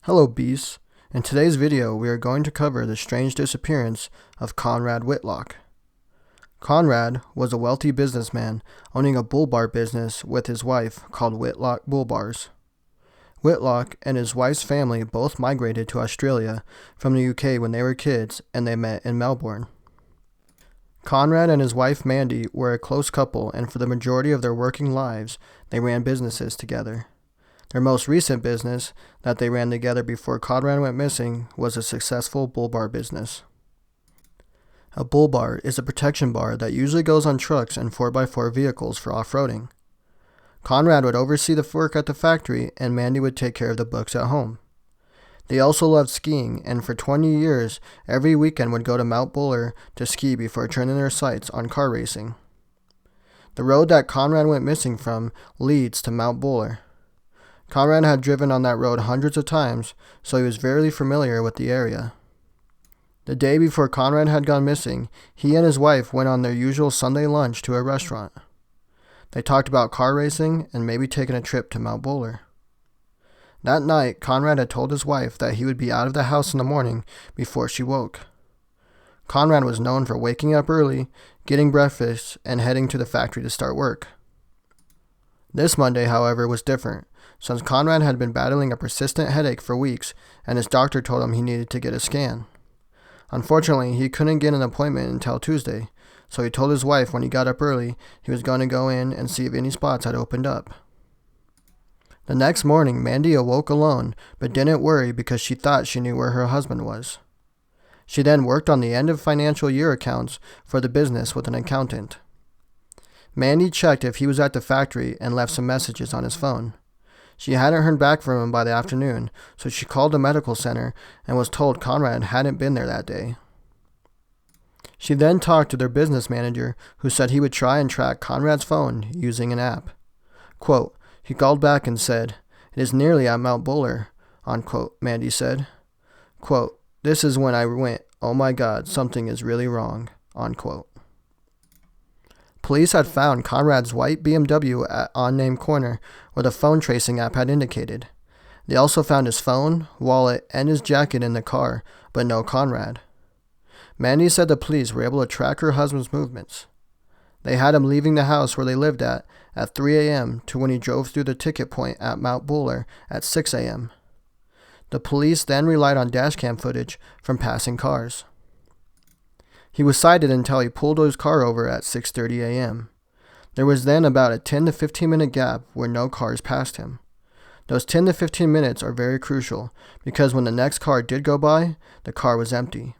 Hello beasts, in today's video we are going to cover the strange disappearance of Conrad Whitlock. Conrad was a wealthy businessman owning a bullbar business with his wife called Whitlock Bullbars. Whitlock and his wife's family both migrated to Australia from the UK when they were kids, and they met in Melbourne. Conrad and his wife Mandy were a close couple, and for the majority of their working lives they ran businesses together. Their most recent business that they ran together before Conrad went missing was a successful bullbar business. A bullbar is a protection bar that usually goes on trucks and 4x4 vehicles for off-roading. Conrad would oversee the work at the factory, and Mandy would take care of the books at home. They also loved skiing, and for 20 years, every weekend would go to Mount Buller to ski before turning their sights on car racing. The road that Conrad went missing from leads to Mount Buller. Conrad had driven on that road hundreds of times, so he was very familiar with the area. The day before Conrad had gone missing, he and his wife went on their usual Sunday lunch to a restaurant. They talked about car racing and maybe taking a trip to Mount Buller. That night, Conrad had told his wife that he would be out of the house in the morning before she woke. Conrad was known for waking up early, getting breakfast, and heading to the factory to start work. This Monday, however, was different, since Conrad had been battling a persistent headache for weeks, and his doctor told him he needed to get a scan. Unfortunately, he couldn't get an appointment until Tuesday, so he told his wife when he got up early he was going to go in and see if any spots had opened up. The next morning, Mandy awoke alone, but didn't worry because she thought she knew where her husband was. She then worked on the end of financial year accounts for the business with an accountant. Mandy checked if he was at the factory and left some messages on his phone. She hadn't heard back from him by the afternoon, so she called the medical center and was told Conrad hadn't been there that day. She then talked to their business manager, who said he would try and track Conrad's phone using an app. Quote, he called back and said, "It is nearly at Mount Buller," unquote, Mandy said. Quote, "This is when I went, oh my God, something is really wrong," unquote. Police had found Conrad's white BMW at unnamed corner where the phone tracing app had indicated. They also found his phone, wallet, and his jacket in the car, but no Conrad. Mandy said the police were able to track her husband's movements. They had him leaving the house where they lived at 3 a.m. to when he drove through the ticket point at Mount Buller at 6 a.m. The police then relied on dashcam footage from passing cars. He was sighted until he pulled his car over at 6:30 a.m. There was then about a 10 to 15 minute gap where no cars passed him. Those 10 to 15 minutes are very crucial because when the next car did go by, the car was empty.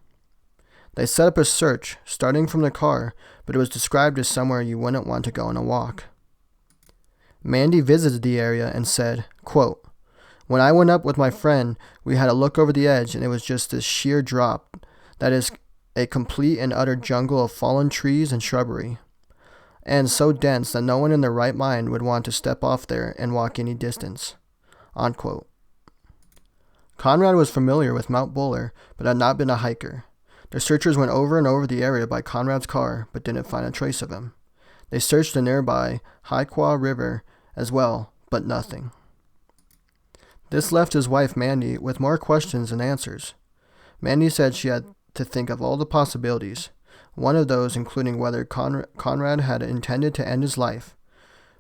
They set up a search starting from the car, but it was described as somewhere you wouldn't want to go on a walk. Mandy visited the area and said, quote, "When I went up with my friend, we had a look over the edge and it was just this sheer drop that is a complete and utter jungle of fallen trees and shrubbery, and so dense that no one in their right mind would want to step off there and walk any distance," unquote. Conrad was familiar with Mount Buller, but had not been a hiker. The searchers went over and over the area by Conrad's car, but didn't find a trace of him. They searched the nearby Haiqua River as well, but nothing. This left his wife Mandy with more questions than answers. Mandy said she had to think of all the possibilities, one of those including whether Conrad had intended to end his life,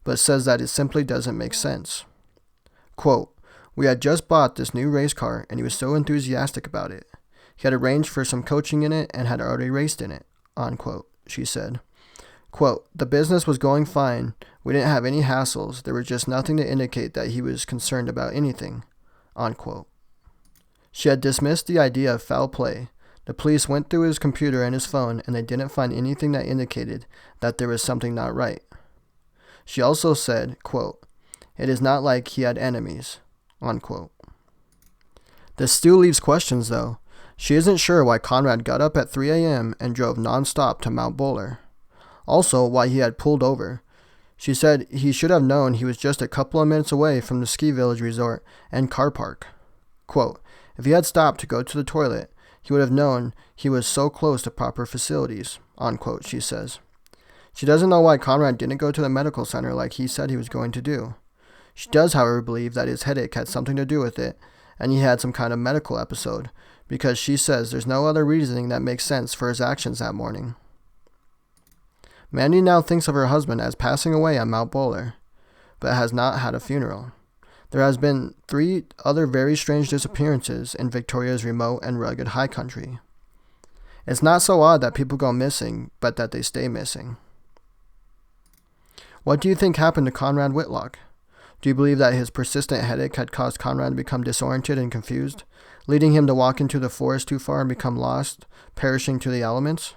but says that it simply doesn't make sense. Quote, "We had just bought this new race car and he was so enthusiastic about it. He had arranged for some coaching in it and had already raced in it," unquote, she said. Quote, "The business was going fine. We didn't have any hassles. There was just nothing to indicate that he was concerned about anything," unquote. She had dismissed the idea of foul play. The police went through his computer and his phone, and they didn't find anything that indicated that there was something not right. She also said, quote, "It is not like he had enemies," unquote. This still leaves questions, though. She isn't sure why Conrad got up at 3 a.m. and drove non-stop to Mount Buller. Also, why he had pulled over. She said he should have known he was just a couple of minutes away from the ski village resort and car park. Quote, "If he had stopped to go to the toilet, he would have known he was so close to proper facilities," unquote, she says. She doesn't know why Conrad didn't go to the medical center like he said he was going to do. She does, however, believe that his headache had something to do with it, and he had some kind of medical episode, because she says there's no other reasoning that makes sense for his actions that morning. Mandy now thinks of her husband as passing away on Mount Bowler, but has not had a funeral. There has been 3 other very strange disappearances in Victoria's remote and rugged high country. It's not so odd that people go missing, but that they stay missing. What do you think happened to Conrad Whitlock? Do you believe that his persistent headache had caused Conrad to become disoriented and confused, leading him to walk into the forest too far and become lost, perishing to the elements?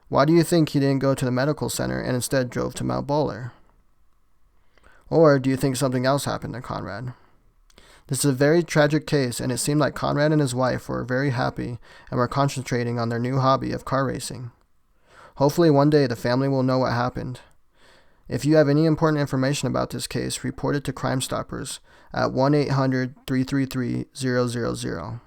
Why do you think he didn't go to the medical center and instead drove to Mount Bowler? Or do you think something else happened to Conrad? This is a very tragic case, and it seemed like Conrad and his wife were very happy and were concentrating on their new hobby of car racing. Hopefully one day the family will know what happened. If you have any important information about this case, report it to Crime Stoppers at 1-800-333-000.